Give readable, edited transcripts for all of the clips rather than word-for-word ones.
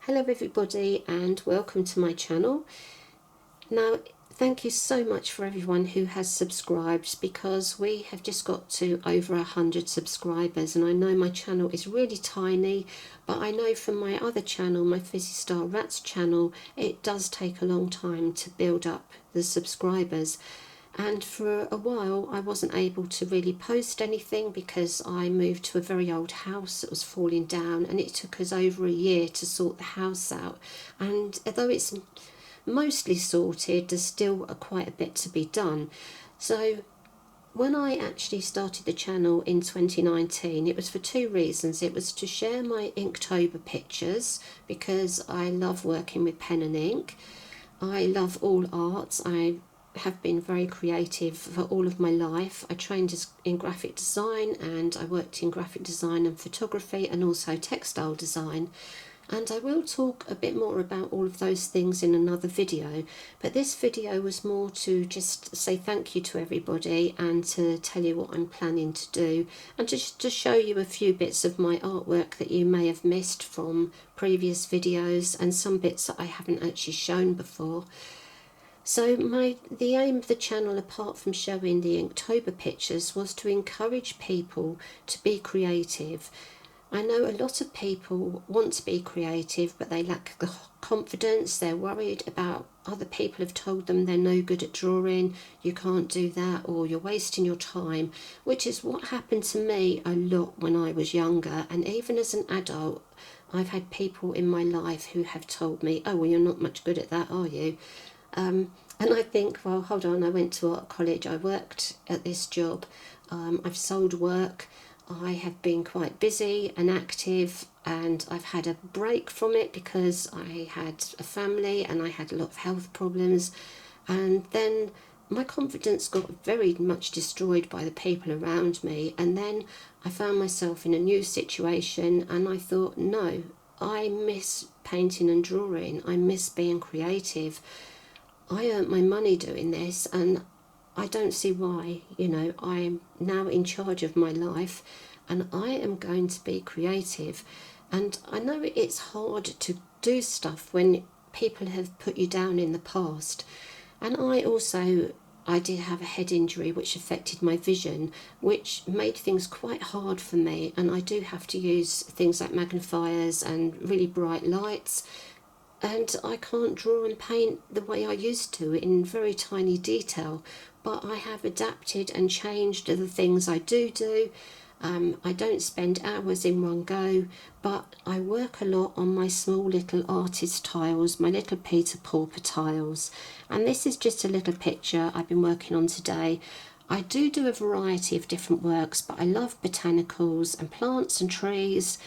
Hello everybody and welcome to my channel. Now thank you so much for everyone who has subscribed, because we have just got to over 100 subscribers, and I know my channel is really tiny, but I know from my other channel, my Fizzy Star Rats channel, it does take a long time to build up the subscribers. And for a while I wasn't able to really post anything because I moved to a very old house that was falling down, and it took us over a year to sort the house out. And although it's mostly sorted, there's still quite a bit to be done. So when I actually started the channel in 2019, it was for two reasons. It was to share my Inktober pictures, because I love working with pen and ink. I love all arts. I have been very creative for all of my life. I trained in graphic design, and I worked in graphic design and photography and also textile design. And I will talk a bit more about all of those things in another video, but this video was more to just say thank you to everybody and to tell you what I'm planning to do, and just to show you a few bits of my artwork that you may have missed from previous videos, and some bits that I haven't actually shown before. So the aim of the channel, apart from showing the Inktober pictures, was to encourage people to be creative. I know a lot of people want to be creative, but they lack the confidence. They're worried about other people have told them they're no good at drawing, you can't do that, or you're wasting your time, which is what happened to me a lot when I was younger. And even as an adult, I've had people in my life who have told me, oh, well, you're not much good at that, are you? And I think, well, hold on, I went to art college, I worked at this job, I've sold work, I have been quite busy and active, and I've had a break from it because I had a family and I had a lot of health problems. And then my confidence got very much destroyed by the people around me. And then I found myself in a new situation, and I thought, no, I miss painting and drawing, I miss being creative. I earned my money doing this, and I don't see why. I'm now in charge of my life, and I am going to be creative. And I know it's hard to do stuff when people have put you down in the past. And I did have a head injury which affected my vision, which made things quite hard for me, and I do have to use things like magnifiers and really bright lights. And I can't draw and paint the way I used to in very tiny detail, but I have adapted and changed the things I do. I don't spend hours in one go, but I work a lot on my small little artist tiles, my little Peter Pauper tiles. And this is just a little picture I've been working on today. I do a variety of different works, but I love botanicals and plants and trees.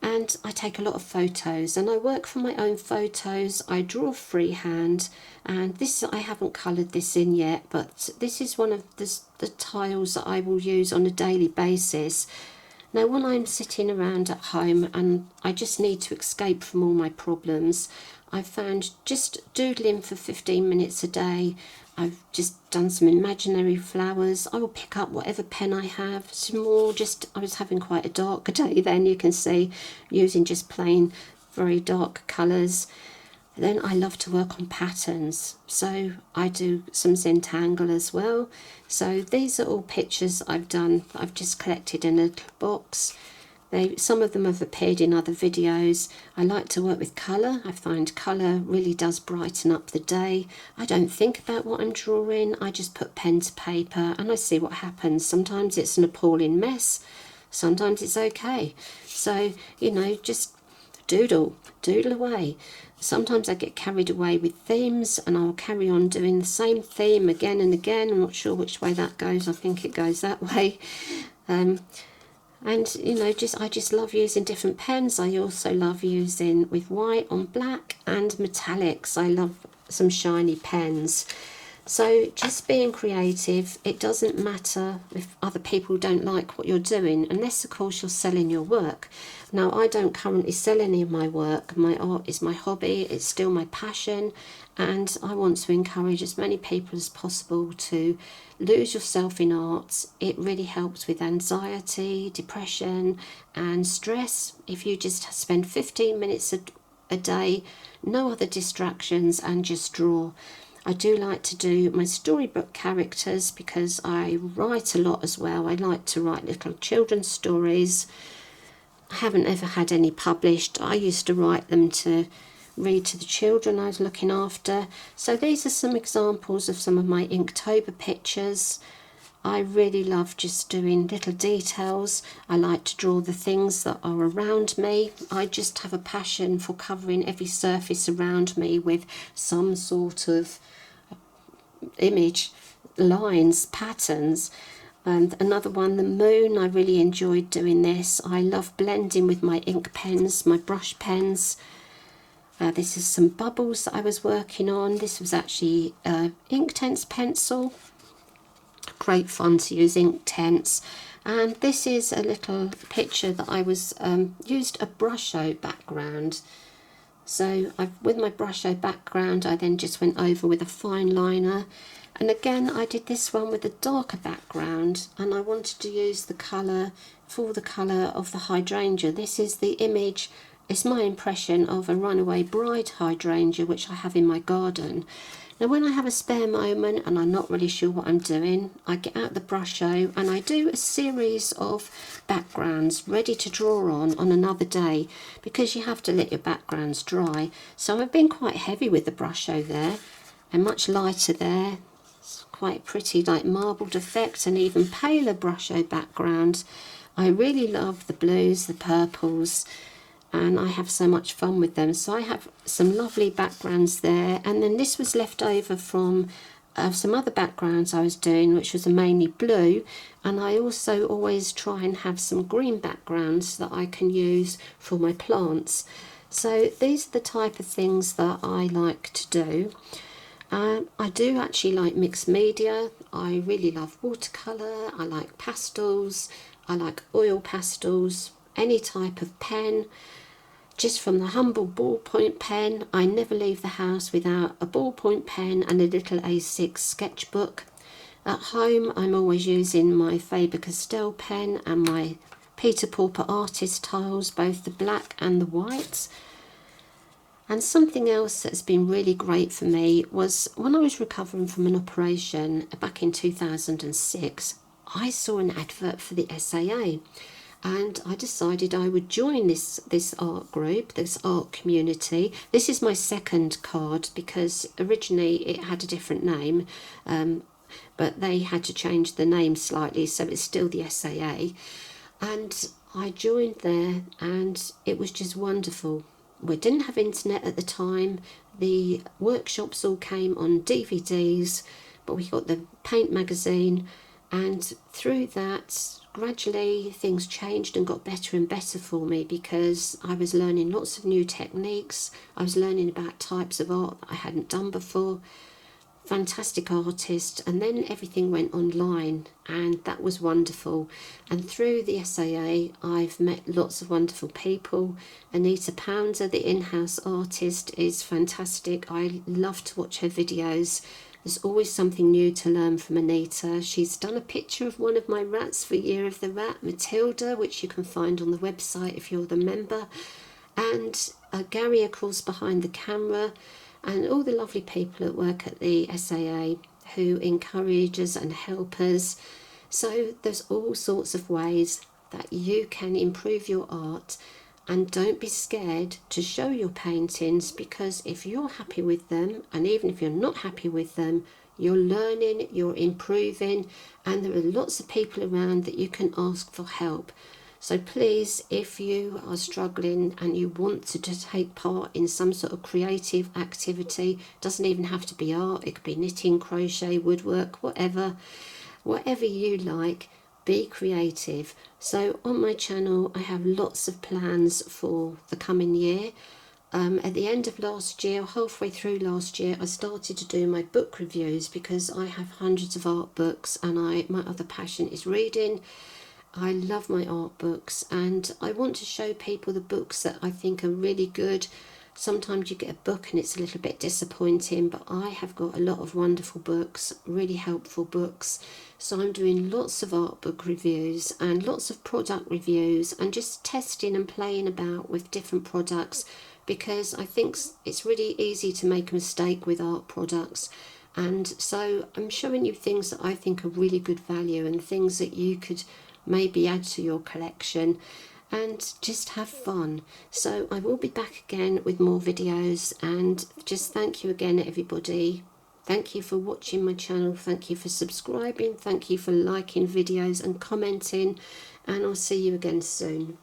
And I take a lot of photos, and I work from my own photos. I draw freehand, and this, I haven't coloured this in yet, but this is one of the tiles that I will use on a daily basis. Now when I'm sitting around at home and I just need to escape from all my problems, I've found just doodling for 15 minutes a day. I've just done some imaginary flowers. I will pick up whatever pen I have, small, I was having quite a dark day then, you can see, using just plain, very dark colours. Then I love to work on patterns, so I do some Zentangle as well. So these are all pictures I've done, I've just collected in a little box. Some of them have appeared in other videos. I like to work with colour. I find colour really does brighten up the day. I don't think about what I'm drawing. I just put pen to paper and I see what happens. Sometimes it's an appalling mess. Sometimes it's okay. So, just doodle away. Sometimes I get carried away with themes, and I'll carry on doing the same theme again and again. I'm not sure which way that goes. I think it goes that way. And I just love using different pens. I also love using with white on black and metallics. I love some shiny pens. So just being creative, it doesn't matter if other people don't like what you're doing, unless of course you're selling your work. Now I don't currently sell any of my work. My art is my hobby, it's still my passion, and I want to encourage as many people as possible to lose yourself in art. It really helps with anxiety, depression and stress. If you just spend 15 minutes a day, no other distractions, and just draw. I do like to do my storybook characters because I write a lot as well. I like to write little children's stories. I haven't ever had any published. I used to write them to read to the children I was looking after. So these are some examples of some of my Inktober pictures. I really love just doing little details. I like to draw the things that are around me. I just have a passion for covering every surface around me with some sort of image, lines, patterns. And another one, the moon, I really enjoyed doing this. I love blending with my ink pens, my brush pens. This is some bubbles that I was working on. This was actually Inktense pencil. Great fun to use Inktense. And this is a little picture that I was used a Brusho background. So with my Brusho background, I then just went over with a fine liner. And again, I did this one with a darker background, and I wanted to use the colour for the colour of the hydrangea. This is the image, it's my impression of a runaway bride hydrangea, which I have in my garden. Now when I have a spare moment and I'm not really sure what I'm doing, I get out the Brusho and I do a series of backgrounds ready to draw on another day, because you have to let your backgrounds dry. So I've been quite heavy with the Brusho there and much lighter there. It's quite pretty, like marbled effect, and even paler Brusho background. I really love the blues, the purples, and I have so much fun with them. So I have some lovely backgrounds there, and then this was left over from some other backgrounds I was doing, which was mainly blue, and I also always try and have some green backgrounds that I can use for my plants. So these are the type of things that I like to do. I do actually like mixed media. I really love watercolour, I like pastels, I like oil pastels, any type of pen. Just from the humble ballpoint pen, I never leave the house without a ballpoint pen and a little A6 sketchbook. At home, I'm always using my Faber-Castell pen and my Peter Pauper artist tiles, both the black and the white. And something else that's been really great for me was when I was recovering from an operation back in 2006, I saw an advert for the SAA. And I decided I would join this art group, this art community. This is my second card because originally it had a different name, but they had to change the name slightly, so it's still the SAA. And I joined there and it was just wonderful. We didn't have internet at the time. The workshops all came on DVDs, but we got the paint magazine, and through that gradually things changed and got better and better for me, because I was learning lots of new techniques. I was learning about types of art that I hadn't done before. Fantastic artist, and then everything went online, and that was wonderful. And through the SAA I've met lots of wonderful people. Anita Pounder, the in-house artist, is fantastic. I love to watch her videos. There's always something new to learn from Anita. She's done a picture of one of my rats for Year of the Rat, Matilda, which you can find on the website if you're the member. And Gary, of course, behind the camera, and all the lovely people that work at the SAA who encourage us and help us. So there's all sorts of ways that you can improve your art, and don't be scared to show your paintings, because if you're happy with them, and even if you're not happy with them, you're learning, you're improving, and there are lots of people around that you can ask for help. So please, if you are struggling and you want to take part in some sort of creative activity, doesn't even have to be art, it could be knitting, crochet, woodwork, whatever you like, be creative. So on my channel I have lots of plans for the coming year. At the end of last year, halfway through last year, I started to do my book reviews, because I have hundreds of art books, and my other passion is reading. I love my art books, and I want to show people the books that I think are really good. Sometimes you get a book and it's a little bit disappointing, but I have got a lot of wonderful books, really helpful books. So I'm doing lots of art book reviews and lots of product reviews, and just testing and playing about with different products, because I think it's really easy to make a mistake with art products. And so I'm showing you things that I think are really good value and things that you could maybe add to your collection and just have fun. So I will be back again with more videos, and just thank you again, everybody. Thank you for watching my channel, thank you for subscribing, thank you for liking videos and commenting, and I'll see you again soon.